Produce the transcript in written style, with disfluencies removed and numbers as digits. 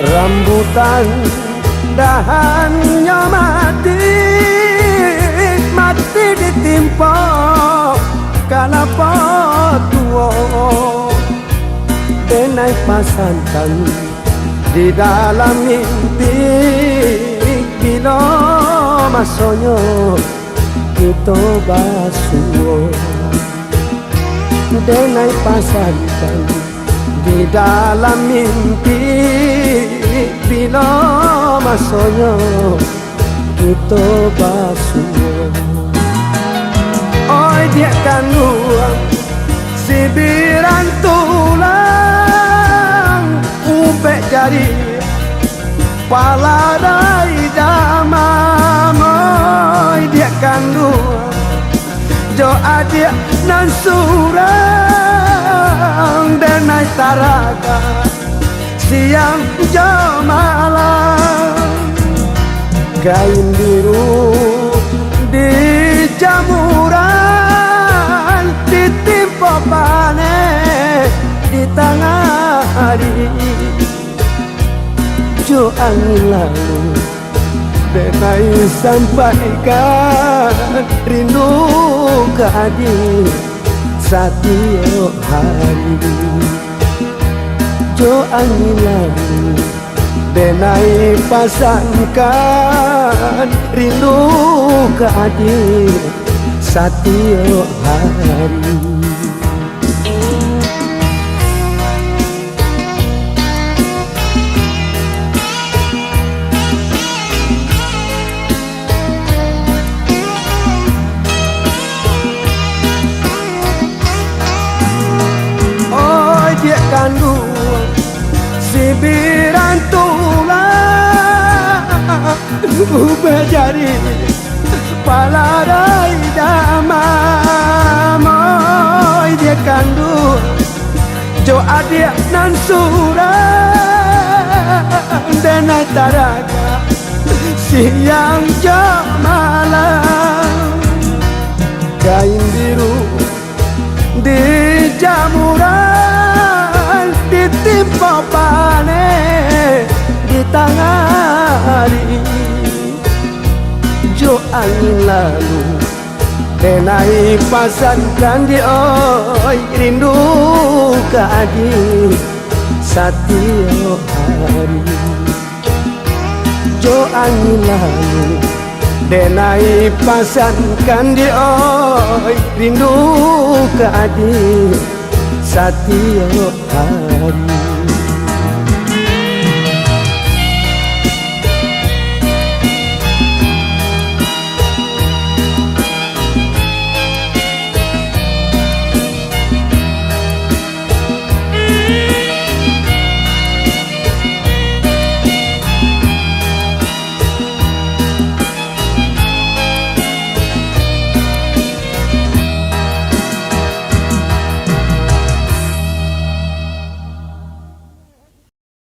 Rambutan dahannya mati, mati ditimpa kalapa tua. Denai pasangkan di dalam mimpi, bila masanya kita basuh. Denai pasangkan di dalam mimpi, bila masanya kita basuh. Oi dia kan luang sibiran tulang, ubek jari pala dai damam. Oi dia kan luang jo adia nan surang, denai taraga siang jo malam. Kain biru di jamuran, ditimpa panen di tengah hari. Jo angin lalu denai sampaikan rindu ke adik setiap hari. Jo angin lalu denai pasangkan rindu ke adik setiap hari. Kandung sibiran tulang, ubah jari pala dai damam. Oi dia kandung jo adia nan surang, denai taraga siang jo malam. Kain biru di jamuran, ditimpa panen di tengah hari. Jo angin lalu denai pasangkan di oi rindu ke adik setiap hari. Jo angin lalu denai pasangkan di oi rindu ke adik setiap hari.